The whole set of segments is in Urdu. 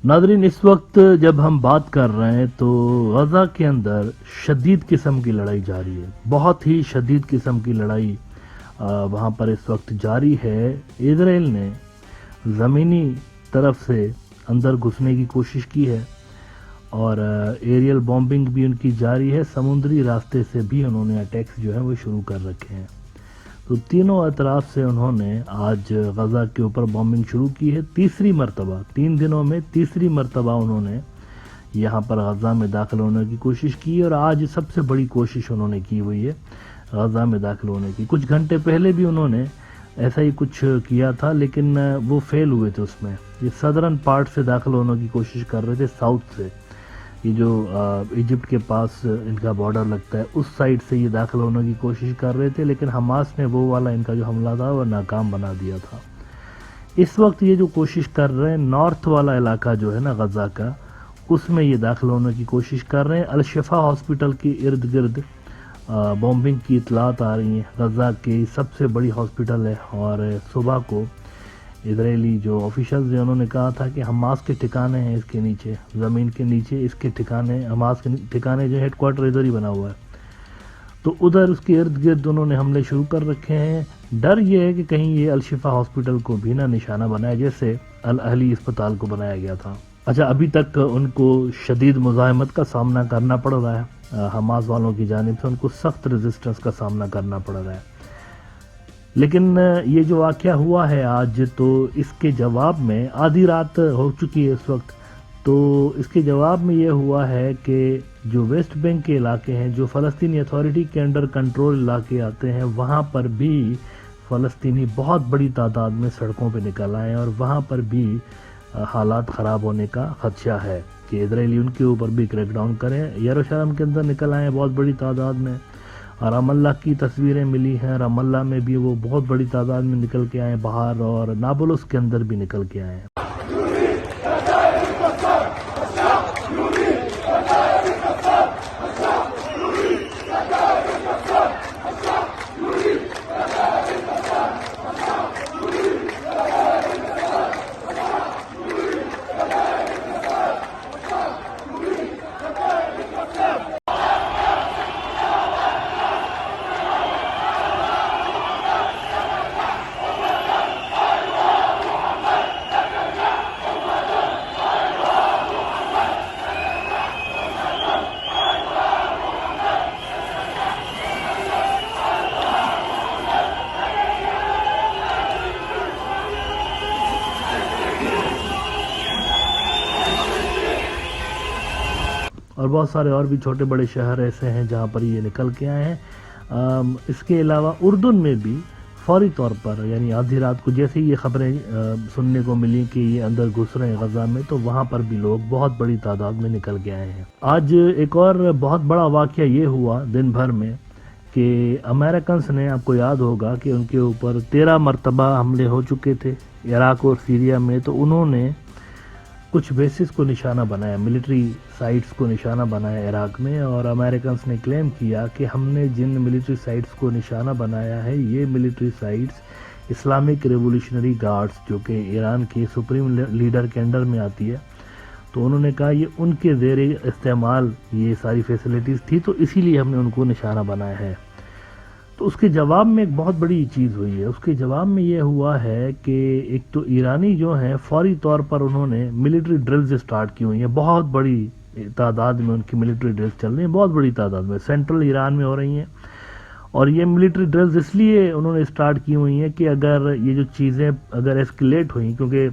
ناظرین، اس وقت جب ہم بات کر رہے ہیں تو غزہ کے اندر شدید قسم کی لڑائی جاری ہے، بہت ہی شدید قسم کی لڑائی وہاں پر اس وقت جاری ہے۔ اسرائیل نے زمینی طرف سے اندر گھسنے کی کوشش کی ہے اور ایریل بامبنگ بھی ان کی جاری ہے، سمندری راستے سے بھی انہوں نے اٹیکس جو ہیں وہ شروع کر رکھے ہیں۔ تو تینوں اطراف سے انہوں نے آج غزہ کے اوپر بامبنگ شروع کی ہے، تیسری مرتبہ 3 دنوں میں تیسری مرتبہ انہوں نے یہاں پر غزہ میں داخل ہونے کی کوشش کی، اور آج سب سے بڑی کوشش انہوں نے کی ہوئی ہے غزہ میں داخل ہونے کی۔ کچھ گھنٹے پہلے بھی انہوں نے ایسا ہی کچھ کیا تھا، لیکن وہ فیل ہوئے تھے۔ اس میں یہ صدرن پارٹ سے داخل ہونے کی کوشش کر رہے تھے، ساؤتھ سے، یہ جو ایجپٹ کے پاس ان کا بارڈر لگتا ہے اس سائڈ سے یہ داخل ہونے کی کوشش کر رہے تھے، لیکن حماس نے وہ والا ان کا جو حملہ تھا وہ ناکام بنا دیا تھا۔ اس وقت یہ جو کوشش کر رہے ہیں نارتھ والا علاقہ جو ہے نا غزہ کا، اس میں یہ داخل ہونے کی کوشش کر رہے ہیں۔ الشفا ہاسپٹل کے ارد گرد بامبنگ کی اطلاعات آ رہی ہیں، غزہ کی سب سے بڑی ہاسپٹل ہے، اور صبح کو اسرائیلی جو آفیشلز ہیں انہوں نے کہا تھا کہ حماس کے ٹھکانے ہیں اس کے نیچے، زمین کے نیچے اس کے ٹھکانے، حماس کے ٹھکانے جو ہیڈ کوارٹر ادھر ہی بنا ہوا ہے، تو ادھر اس کے ارد گرد انہوں نے حملے شروع کر رکھے ہیں۔ ڈر یہ ہے کہ کہیں یہ الشفا ہاسپٹل کو بھی نہ نشانہ بنایا جیسے الاہلی اسپتال کو بنایا گیا تھا۔ اچھا، ابھی تک ان کو شدید مزاحمت کا سامنا کرنا پڑ رہا ہے، حماس والوں کی جانب سے ان کو سخت ریزسٹنس کا سامنا کرنا پڑ رہا ہے، لیکن یہ جو واقعہ ہوا ہے آج، تو اس کے جواب میں آدھی رات ہو چکی ہے اس وقت، تو اس کے جواب میں یہ ہوا ہے کہ جو ویسٹ بینک کے علاقے ہیں، جو فلسطینی اتھارٹی کے انڈر کنٹرول علاقے آتے ہیں، وہاں پر بھی فلسطینی بہت بڑی تعداد میں سڑکوں پہ نکل آئے ہیں، اور وہاں پر بھی حالات خراب ہونے کا خدشہ ہے کہ اسرائیلی ان کے اوپر بھی کریک ڈاؤن کریں۔ یروشلم کے اندر نکل آئے ہیں بہت بڑی تعداد میں، اور رام اللہ کی تصویریں ملی ہیں، رام اللہ میں بھی وہ بہت بڑی تعداد میں نکل کے آئے ہیں باہر، اور نابلس کے اندر بھی نکل کے آئے ہیں۔ اور بہت سارے اور بھی چھوٹے بڑے شہر ایسے ہیں جہاں پر یہ نکل کے آئے ہیں۔ اس کے علاوہ اردن میں بھی فوری طور پر، یعنی آدھی رات کو جیسے ہی یہ خبریں سننے کو ملی کہ یہ اندر گھس رہے ہیں غزہ میں، تو وہاں پر بھی لوگ بہت بڑی تعداد میں نکل کے آئے ہیں۔ آج ایک اور بہت بڑا واقعہ یہ ہوا دن بھر میں کہ امریکنز نے، آپ کو یاد ہوگا کہ ان کے اوپر 13 مرتبہ حملے ہو چکے تھے عراق اور سیریا میں، تو انہوں نے کچھ بیسز کو نشانہ بنایا، ملٹری سائٹس کو نشانہ بنایا عراق میں، اور امریکنز نے کلیم کیا کہ ہم نے جن ملٹری سائٹس کو نشانہ بنایا ہے، یہ military sites Islamic revolutionary guards جو کہ ایران کی سپریم لیڈر کے انڈر میں آتی ہے، تو انہوں نے کہا یہ ان کے زیر استعمال یہ ساری فیسلٹیز تھی، تو اسی لیے ہم نے ان کو نشانہ بنایا ہے۔ تو اس کے جواب میں ایک بہت بڑی چیز ہوئی ہے، اس کے جواب میں یہ ہوا ہے کہ ایک تو ایرانی جو ہیں فوری طور پر انہوں نے ملٹری ڈرلز سٹارٹ کی ہوئی ہیں، بہت بڑی تعداد میں ان کی ملٹری ڈرلز چل رہی ہیں، بہت بڑی تعداد میں سینٹرل ایران میں ہو رہی ہیں، اور یہ ملٹری ڈرلز اس لیے انہوں نے سٹارٹ کی ہوئی ہیں کہ اگر یہ جو چیزیں اگر ایسکلیٹ ہوئیں، کیونکہ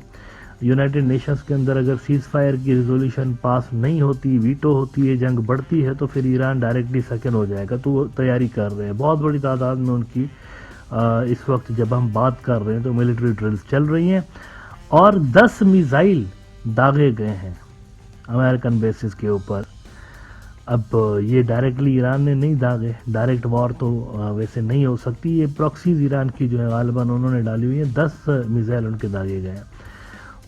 یونائٹڈ نیشنز کے اندر اگر سیز فائر کی ریزولوشن پاس نہیں ہوتی، ویٹو ہوتی ہے، جنگ بڑھتی ہے، تو پھر ایران ڈائریکٹلی سیکنڈ ہو جائے گا، تو وہ تیاری کر رہے ہیں بہت بڑی تعداد میں ان کی۔ اس وقت جب ہم بات کر رہے ہیں تو ملٹری ڈرلز چل رہی ہیں، اور 10 میزائل داغے گئے ہیں امریکن بیسز کے اوپر۔ اب یہ ڈائریکٹلی ایران نے نہیں داغے، ڈائریکٹ وار تو ویسے نہیں ہو سکتی، یہ پراکسیز ایران کی جو ہے غالباً انہوں نے ڈالی ہوئی ہیں، 10 میزائل ان کے داغے گئے ہیں۔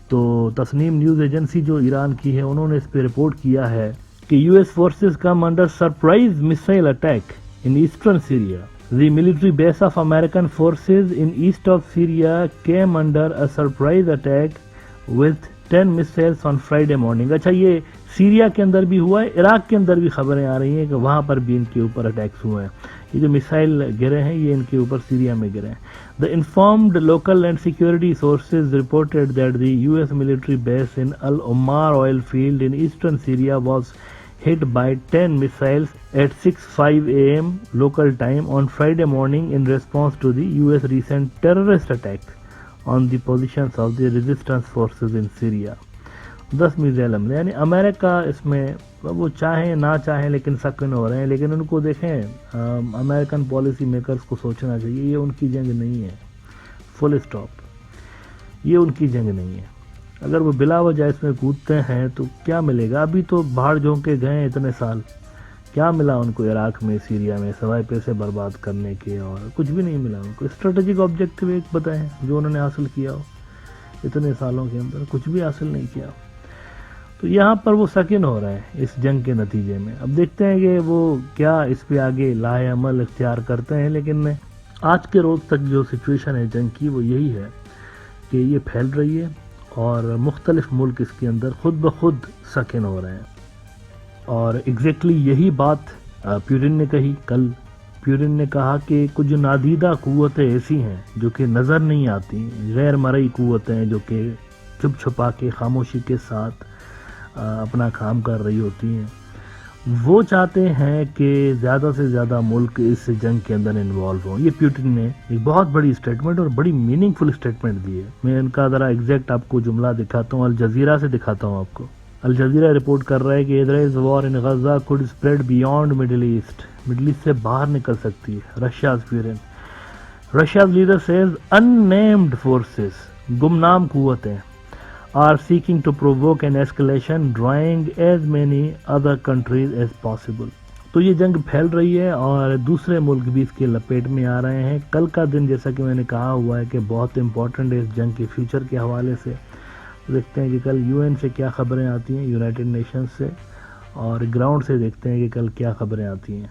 تو تسنیم نیوز ایجنسی جو ایران کی ہے انہوں نے اس پہ رپورٹ کیا ہے کہ U S forces come under surprise missile attack in eastern Syria. The military base of American forces in east of Syria came under a surprise attack with 10 missiles on Friday morning. اچھا یہ سیریا کے اندر بھی ہوا ہے, عراق کے اندر بھی خبریں آ رہی ہیں کہ وہاں پر بھی ان کے اوپر اٹیکس ہوئے ہیں. یہ جو میسائل گرے ہیں یہ ان کے اوپر سیریا میں گرے ہیں. The informed local and security sources reported that the US military base in Al Omar oil field in eastern Syria was hit by 10 missiles at 6:05 a.m. local time on Friday morning in response to the US recent terrorist attack on the positions of the resistance forces in Syria. 10 missile حملے, یعنی امریکہ اس میں وہ چاہیں نہ چاہیں لیکن سکن ہو رہے ہیں. لیکن ان کو دیکھیں امریکن پالیسی میکرز کو سوچنا چاہیے یہ ان کی جنگ نہیں ہے, فل اسٹاپ, یہ ان کی جنگ نہیں ہے. اگر وہ بلا وجہ اس میں کودتے ہیں تو کیا ملے گا؟ ابھی تو بھاڑ جھونک کے گئے اتنے سال, کیا ملا ان کو عراق میں سیریا میں سوائے پیسے برباد کرنے کے؟ اور کچھ بھی نہیں ملا ان کو. اسٹریٹجک آبجیکٹو ایک بتائیں جو انہوں نے حاصل کیا ہو اتنے سالوں کے اندر, کچھ بھی حاصل نہیں کیا. تو یہاں پر وہ سکن ہو رہے ہیں اس جنگ کے نتیجے میں. اب دیکھتے ہیں کہ وہ کیا اس پہ آگے لاہ عمل اختیار کرتے ہیں. لیکن آج کے روز تک جو سچویشن ہے جنگ کی وہ یہی ہے کہ یہ پھیل رہی ہے اور مختلف ملک اس کے اندر خود بخود سکن ہو رہے ہیں. اور ایگزیکٹلی یہی بات پیوٹن نے کہی کل. پیوٹن نے کہا کہ کچھ نادیدہ قوتیں ایسی ہیں جو کہ نظر نہیں آتی, غیر مرئی قوتیں جو کہ چھپ چھپا کے خاموشی کے ساتھ اپنا کام کر رہی ہوتی ہیں. وہ چاہتے ہیں کہ زیادہ سے زیادہ ملک اس جنگ کے اندر انوالو ہوں. یہ پیوٹن نے ایک بہت بڑی اسٹیٹمنٹ اور بڑی میننگ فل اسٹیٹمنٹ دی ہے. میں ان کا ذرا ایگزیکٹ آپ کو جملہ دکھاتا ہوں, الجزیرہ سے دکھاتا ہوں آپ کو. الجزیرہ رپورٹ کر رہا ہے کہ Israel's war in Gaza could spread beyond Middle East. Middle East سے باہر نکل سکتی ہے. Russia's leader says unnamed forces, گمنام قوتیں, are seeking to provoke an escalation, drawing as many other countries as possible. تو یہ جنگ پھیل رہی ہے اور دوسرے ملک بھی اس کے لپیٹ میں آ رہے ہیں. کل کا دن جیسا کہ میں نے کہا ہوا ہے کہ بہت امپورٹنٹ ہے اس جنگ کے فیوچر کے حوالے سے. دیکھتے ہیں کہ کل UN سے کیا خبریں آتی ہیں, یونائٹڈ نیشنز سے, اور گراؤنڈ سے دیکھتے ہیں کہ کل کیا خبریں آتی ہیں.